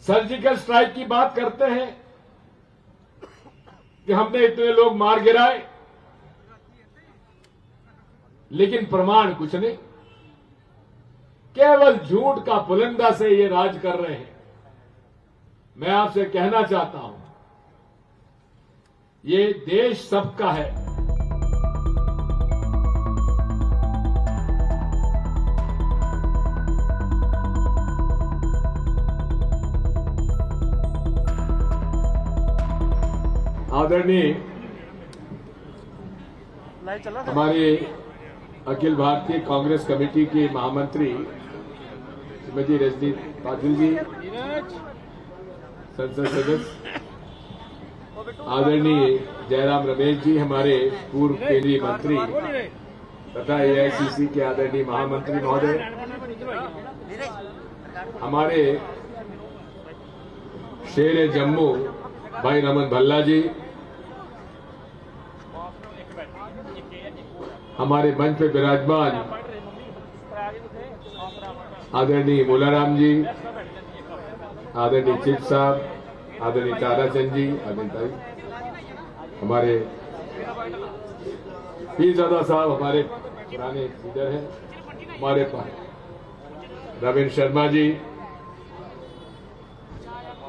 Surgical strike की बात करते हैं कि हमने इतने लोग मार गिराए, लेकिन प्रमाण कुछ नहीं। केवल झूठ का पुलिंदा से ये राज कर रहे हैं। मैं आपसे कहना चाहता हूं, ये देश सबका है। आदरणीय हमारे अखिल भारतीय कांग्रेस कमेटी की महामंत्री श्रीमती रजनी पाटिल जी, संसद सदस्य आदरणीय जयराम रमेश जी, हमारे पूर्व केंद्रीय मंत्री तथा एआईसीसी के आदरणीय महामंत्री महोदय, हमारे शेर जम्मू भाई रमन भल्ला जी, हमारे मंच पे विराजमान आदरणीय मुलाराम जी, आदरणीय चिप साहब, आदरणीय ताराचंद जी, आदरणीय हमारे पीरजादा साहब, हमारे पुराने लीडर हैं, हमारे पास रविंद्र शर्मा जी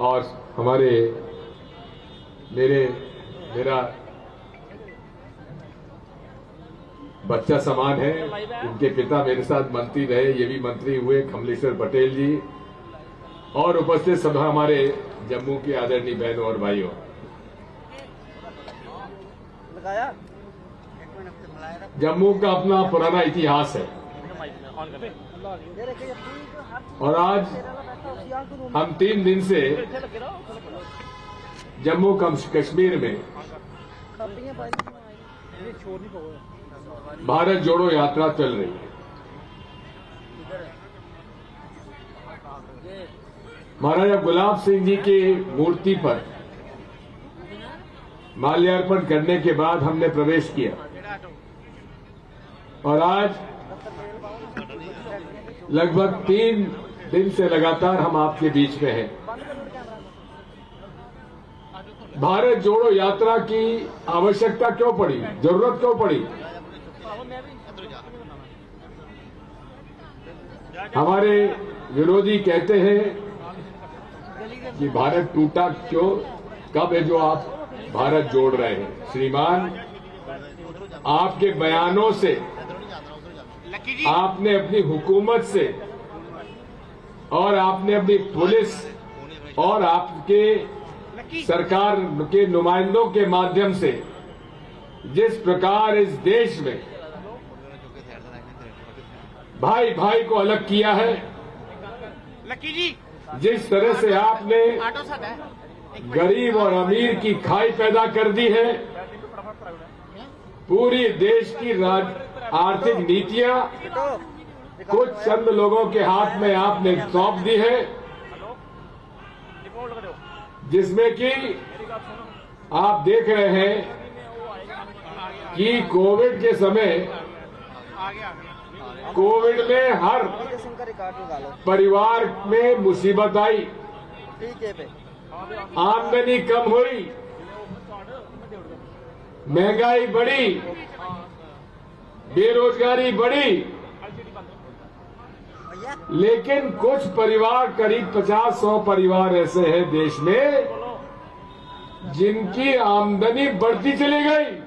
और हमारे मेरा बच्चा समान है, इनके पिता मेरे साथ मंत्री रहे, ये भी मंत्री हुए, कमलेश्वर पटेल जी, और उपस्थित सभा हमारे जम्मू के आदरणीय बहनों और भाइयों। जम्मू का अपना पुराना इतिहास है और आज हम 3 दिन से जम्मू कश्मीर में भारत जोड़ो यात्रा चल रही है। महाराजा गुलाब सिंह जी की मूर्ति पर माल्यार्पण करने के बाद हमने प्रवेश किया और आज लगभग 3 दिन से लगातार हम आपके बीच में हैं। भारत जोड़ो यात्रा की आवश्यकता क्यों पड़ी, जरूरत क्यों पड़ी? हमारे विरोधी कहते हैं कि भारत टूटा क्यों, कब है जो आप भारत जोड़ रहे हैं? श्रीमान, आपके बयानों से, आपने अपनी हुकूमत से और आपने अपनी पुलिस और आपके सरकार के नुमाइंदों के माध्यम से जिस प्रकार इस देश में भाई भाई को अलग किया है, जिस तरह से आपने गरीब और अमीर की खाई पैदा कर दी है, पूरी देश की आर्थिक नीतियां कुछ चंद लोगों के हाथ में आपने सौंप दी है, जिसमें कि आप देख रहे हैं कि कोविड के समय, कोविड में हर परिवार में मुसीबत आई, आमदनी कम हुई, महंगाई बढ़ी, बेरोजगारी बढ़ी, लेकिन कुछ परिवार, करीब 50-100 परिवार ऐसे हैं देश में जिनकी आमदनी बढ़ती चली गई।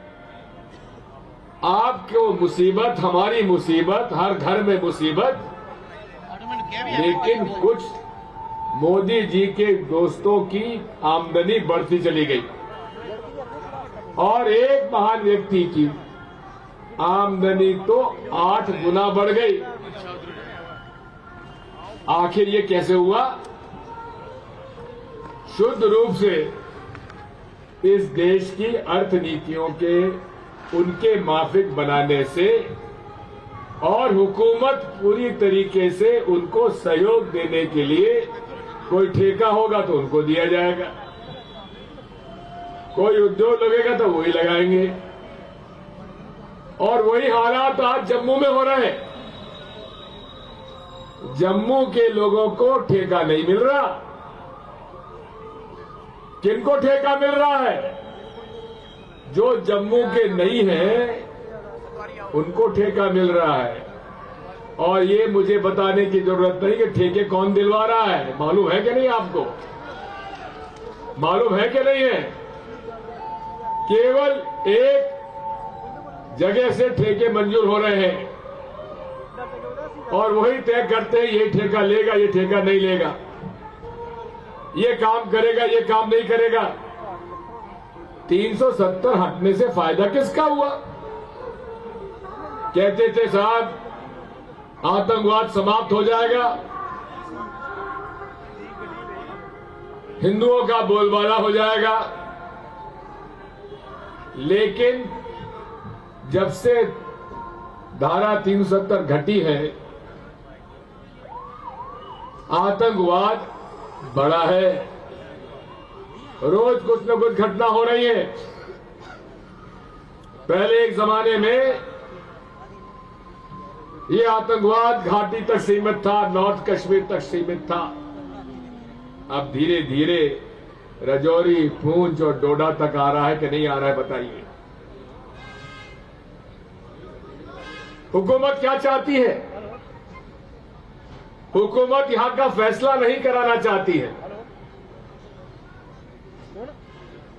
आपको मुसीबत, हमारी मुसीबत, हर घर में मुसीबत, लेकिन कुछ मोदी जी के दोस्तों की आमदनी बढ़ती चली गई और एक महान व्यक्ति की आमदनी तो 8 गुना बढ़ गई। आखिर ये कैसे हुआ? शुद्ध रूप से इस देश की अर्थनीतियों के उनके माफिक बनाने से और हुकूमत पूरी तरीके से उनको सहयोग देने के लिए, कोई ठेका होगा तो उनको दिया जाएगा, कोई उद्योग लगेगा तो वही लगाएंगे, और वही हालात आज जम्मू में हो रहे हैं। जम्मू के लोगों को ठेका नहीं मिल रहा, किनको ठेका मिल रहा है? जो जम्मू के नहीं है उनको ठेका मिल रहा है। और ये मुझे बताने की जरूरत नहीं कि ठेके कौन दिलवा रहा है। मालूम है कि नहीं आपको? मालूम है कि नहीं है? केवल एक जगह से ठेके मंजूर हो रहे हैं और वही तय करते हैं ये ठेका लेगा, ये ठेका नहीं लेगा, ये काम करेगा, ये काम नहीं करेगा। 370 हटने से फायदा किसका हुआ? कहते थे साहब आतंकवाद समाप्त हो जाएगा, हिंदुओं का बोलबाला हो जाएगा। लेकिन जब से धारा 370 घटी है आतंकवाद बढ़ा है। रोज कुछ न कुछ घटना हो रही है। पहले एक जमाने में ये आतंकवाद घाटी तक सीमित था, नॉर्थ कश्मीर तक सीमित था। अब धीरे धीरे रजौरी, पूंछ और डोडा तक आ रहा है कि नहीं आ रहा है? बताइए। हुकूमत क्या चाहती है? हुकूमत यहां का फैसला नहीं कराना चाहती है,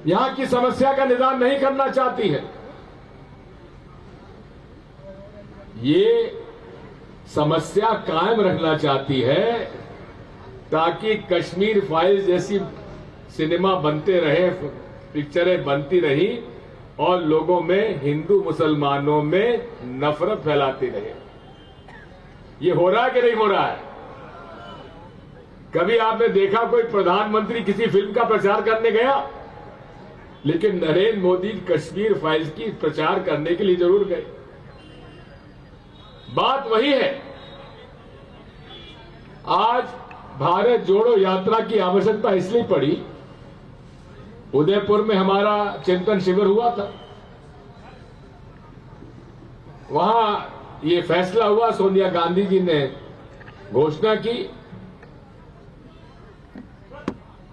यहां की समस्या का निदान नहीं करना चाहती है। ये समस्या कायम रखना चाहती है ताकि कश्मीर फाइल्स जैसी सिनेमा बनते रहे, पिक्चरें बनती रही और लोगों में, हिंदू मुसलमानों में नफरत फैलाती रहे। ये हो रहा है कि नहीं हो रहा है? कभी आपने देखा कोई प्रधानमंत्री किसी फिल्म का प्रचार करने गया? लेकिन नरेंद्र मोदी कश्मीर फाइल्स की प्रचार करने के लिए जरूर गए। बात वही है। आज भारत जोड़ो यात्रा की आवश्यकता इसलिए पड़ी, उदयपुर में हमारा चिंतन शिविर हुआ था, वहां ये फैसला हुआ, सोनिया गांधी जी ने घोषणा की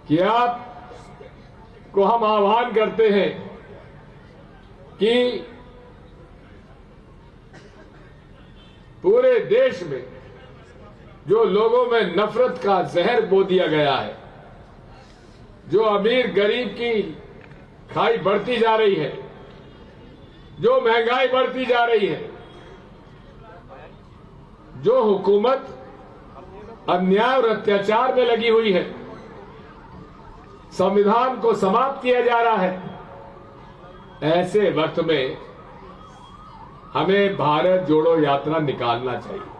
कि आप को हम आह्वान करते हैं कि पूरे देश में जो लोगों में नफरत का जहर बो दिया गया है, जो अमीर गरीब की खाई बढ़ती जा रही है, जो महंगाई बढ़ती जा रही है, जो हुकूमत अन्याय और अत्याचार में लगी हुई है, संविधान को समाप्त किया जा रहा है, ऐसे वक्त में हमें भारत जोड़ो यात्रा निकालना चाहिए।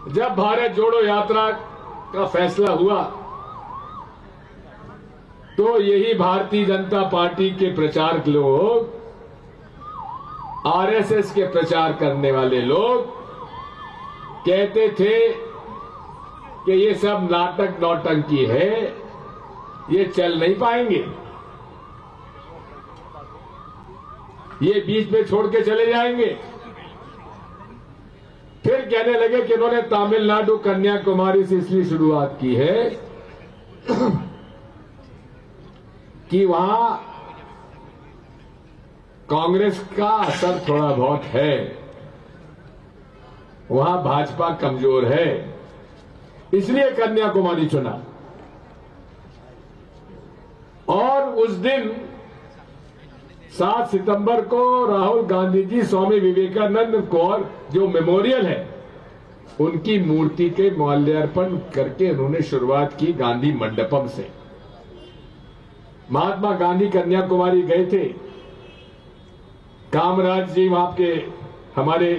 जब भारत जोड़ो यात्रा का फैसला हुआ तो यही भारतीय जनता पार्टी के प्रचारक लोग, आरएसएस के प्रचार करने वाले लोग कहते थे कि ये सब नाटक नौटंकी है, ये चल नहीं पाएंगे, ये बीच में छोड़ के चले जाएंगे। फिर कहने लगे कि इन्होंने तमिलनाडु, कन्याकुमारी से इसलिए शुरुआत की है कि वहां कांग्रेस का असर थोड़ा बहुत है, वहां भाजपा कमजोर है, इसलिए कन्याकुमारी चुना। और उस दिन 7 सितंबर को राहुल गांधी जी स्वामी विवेकानंद को जो मेमोरियल है उनकी मूर्ति के माल्यार्पण करके उन्होंने शुरुआत की गांधी मंडपम से। महात्मा गांधी कन्याकुमारी गए थे, कामराज जी वहां के हमारे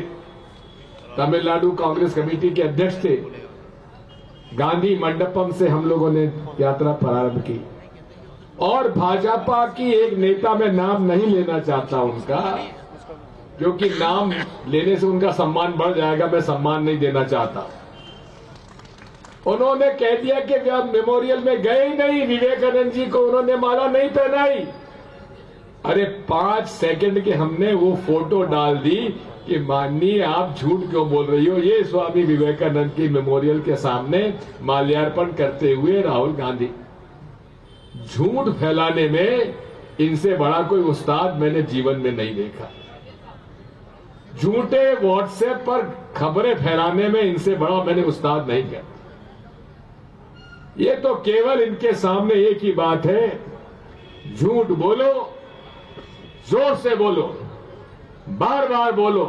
तमिलनाडु कांग्रेस कमेटी के अध्यक्ष थे। गांधी मंडपम से हम लोगों ने यात्रा प्रारंभ की और भाजपा की एक नेता, में नाम नहीं लेना चाहता उनका, क्योंकि नाम लेने से उनका सम्मान बढ़ जाएगा, मैं सम्मान नहीं देना चाहता। उन्होंने कह दिया कि जब मेमोरियल में गए ही नहीं, विवेकानंद जी को उन्होंने माला नहीं पहनाई। अरे 5 सेकंड के हमने वो फोटो डाल दी कि माननीय आप झूठ क्यों बोल रही हो, ये स्वामी विवेकानंद की मेमोरियल के सामने माल्यार्पण करते हुए राहुल गांधी। झूठ फैलाने में इनसे बड़ा कोई उस्ताद मैंने जीवन में नहीं देखा। झूठे व्हाट्सएप पर खबरें फैलाने में इनसे बड़ा मैंने उस्ताद नहीं किया। ये तो केवल इनके सामने एक ही बात है, झूठ बोलो, जोर से बोलो, बार बार बोलो,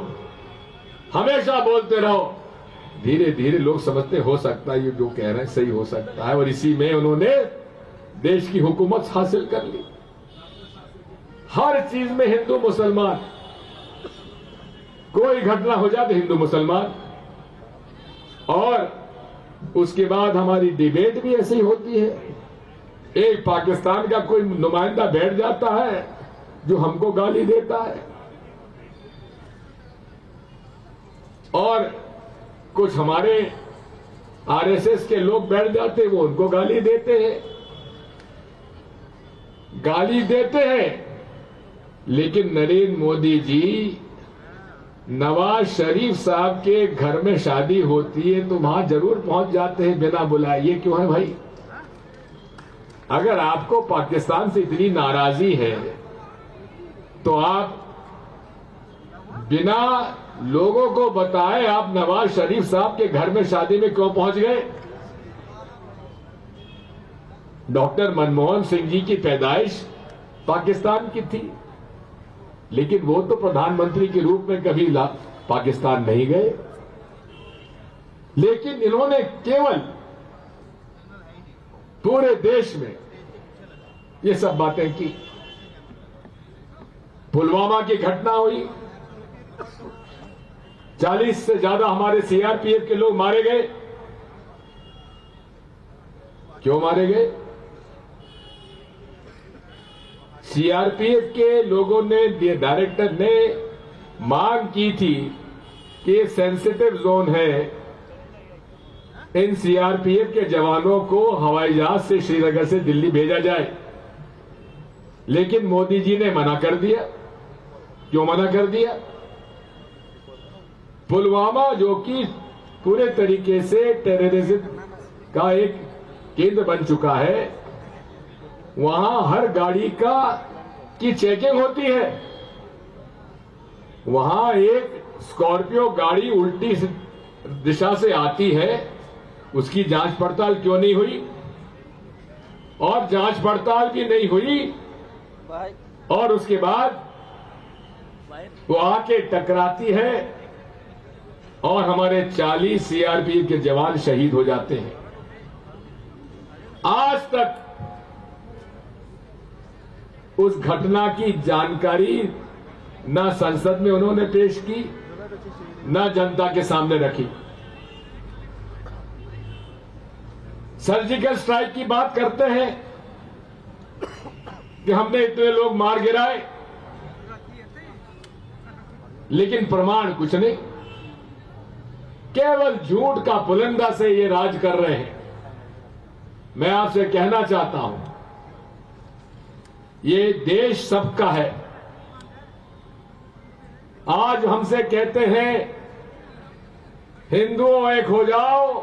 हमेशा बोलते रहो। धीरे धीरे लोग समझते हो सकता है ये जो कह रहे हैं सही हो सकता है, और इसी में उन्होंने देश की हुकूमत हासिल कर ली। हर चीज में हिंदू मुसलमान, कोई घटना हो जाए तो हिंदू मुसलमान, और उसके बाद हमारी डिबेट भी ऐसी होती है। एक पाकिस्तान का कोई नुमाइंदा बैठ जाता है जो हमको गाली देता है, और कुछ हमारे आरएसएस के लोग बैठ जाते हैं, वो उनको गाली देते हैं। लेकिन नरेंद्र मोदी जी, नवाज शरीफ साहब के घर में शादी होती है तो वहां जरूर पहुंच जाते हैं बिना बुलाए। ये क्यों है भाई? अगर आपको पाकिस्तान से इतनी नाराजी है तो आप बिना लोगों को बताए आप नवाज शरीफ साहब के घर में शादी में क्यों पहुंच गए? डॉक्टर मनमोहन सिंह जी की पैदाइश पाकिस्तान की थी, लेकिन वो तो प्रधानमंत्री के रूप में कभी पाकिस्तान नहीं गए। लेकिन इन्होंने केवल पूरे देश में ये सब बातें की। पुलवामा की घटना हुई, 40 से ज्यादा हमारे सीआरपीएफ के लोग मारे गए। क्यों मारे गए? सीआरपीएफ के लोगों ने, डायरेक्टर ने मांग की थी कि ये सेंसिटिव जोन है, इन सीआरपीएफ के जवानों को हवाई जहाज से श्रीनगर से दिल्ली भेजा जाए। लेकिन मोदी जी ने मना कर दिया। क्यों मना कर दिया? पुलवामा जो कि पूरे तरीके से टेररिज्म का एक केंद्र बन चुका है, वहां हर गाड़ी की चेकिंग होती है। वहां एक स्कॉर्पियो गाड़ी उल्टी दिशा से आती है, उसकी जांच पड़ताल क्यों नहीं हुई? और जांच पड़ताल भी नहीं हुई, और उसके बाद वो आके टकराती है और हमारे 40 सीआरपीएफ के जवान शहीद हो जाते हैं। आज तक उस घटना की जानकारी न संसद में उन्होंने पेश की, न जनता के सामने रखी। सर्जिकल स्ट्राइक की बात करते हैं कि हमने इतने लोग मार गिराए, लेकिन प्रमाण कुछ नहीं, केवल झूठ का पुलिंदा से ये राज कर रहे हैं। मैं आपसे कहना चाहता हूं, ये देश सबका है। आज हमसे कहते हैं हिंदुओं एक हो जाओ,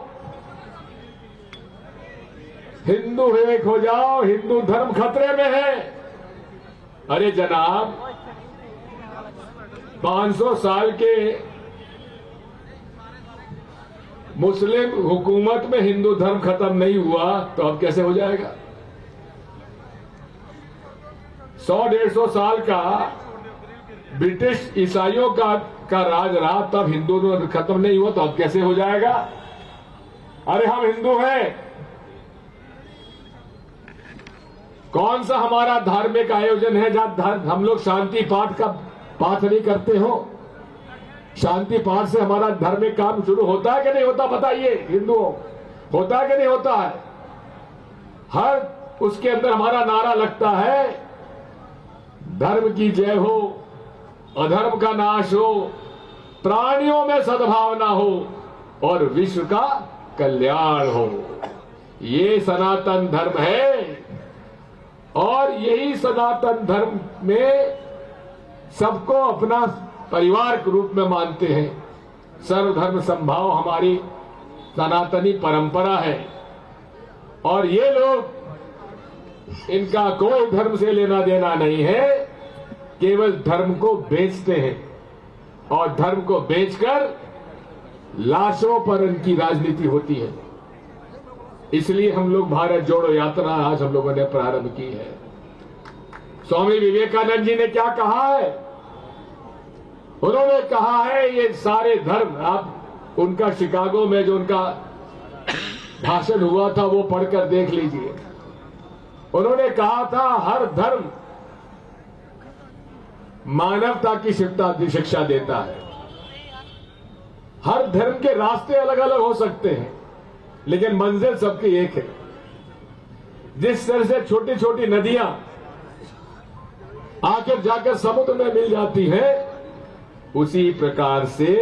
हिंदू एक हो जाओ, हिंदू धर्म खतरे में है। अरे जनाब, 500 साल के मुस्लिम हुकूमत में हिंदू धर्म खत्म नहीं हुआ तो अब कैसे हो जाएगा? 100-150 साल का ब्रिटिश ईसाइयों का राज रहा, तब हिंदू धर्म खत्म नहीं हुआ तो अब कैसे हो जाएगा? अरे हम हिंदू हैं। कौन सा हमारा धार्मिक आयोजन है जहां हम लोग शांति पाठ का पाठ नहीं करते हो? शांति पाठ से हमारा धार्मिक काम शुरू होता है कि नहीं होता? बताइए हिंदुओं, होता है कि नहीं होता है? हर उसके अंदर हमारा नारा लगता है, धर्म की जय हो, अधर्म का नाश हो, प्राणियों में सद्भावना हो और विश्व का कल्याण हो। ये सनातन धर्म है, और यही सनातन धर्म में सबको अपना परिवार के रूप में मानते हैं। सर्वधर्म समभाव हमारी सनातनी परंपरा है और ये लोग, इनका कोई धर्म से लेना देना नहीं है, केवल धर्म को बेचते हैं और धर्म को बेचकर लाशों पर इनकी राजनीति होती है। इसलिए हम लोग भारत जोड़ो यात्रा आज हम लोगों ने प्रारंभ की है। स्वामी विवेकानंद जी ने क्या कहा है? उन्होंने कहा है ये सारे धर्म, आप उनका शिकागो में जो उनका भाषण हुआ था वो पढ़कर देख लीजिए। उन्होंने कहा था हर धर्म मानवता की शिक्षा देता है। हर धर्म के रास्ते अलग अलग हो सकते हैं लेकिन मंजिल सबकी एक है। जिस तरह से छोटी छोटी नदियां आकर जाकर समुद्र में मिल जाती है, उसी प्रकार से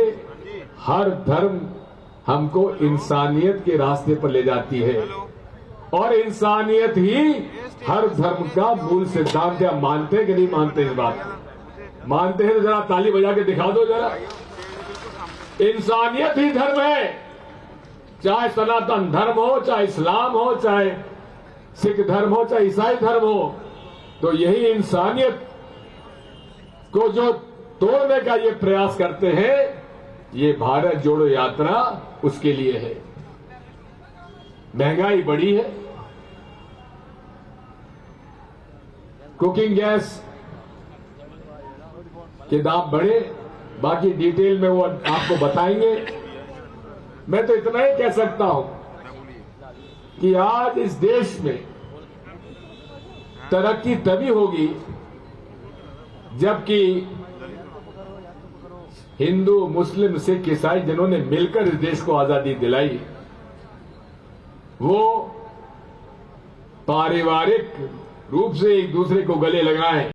हर धर्म हमको इंसानियत के रास्ते पर ले जाती है और इंसानियत ही हर धर्म का मूल सिद्धांत है। मानते हैं कि नहीं मानते? इस बात मानते हैं तो जरा ताली बजा के दिखा दो जरा। इंसानियत ही धर्म है, चाहे सनातन धर्म हो, चाहे इस्लाम हो, चाहे सिख धर्म हो, चाहे ईसाई धर्म हो। तो यही इंसानियत को जो तोड़ने का ये प्रयास करते हैं, ये भारत जोड़ो यात्रा उसके लिए है। महंगाई बढ़ी है, कुकिंग गैस के दाम बढ़े, बाकी डिटेल में वो आपको बताएंगे। मैं तो इतना ही कह सकता हूं कि आज इस देश में तरक्की तभी होगी जबकि हिंदू, मुस्लिम, सिख, ईसाई जिन्होंने मिलकर इस देश को आजादी दिलाई, वो पारिवारिक रूप से एक दूसरे को गले लगाएं।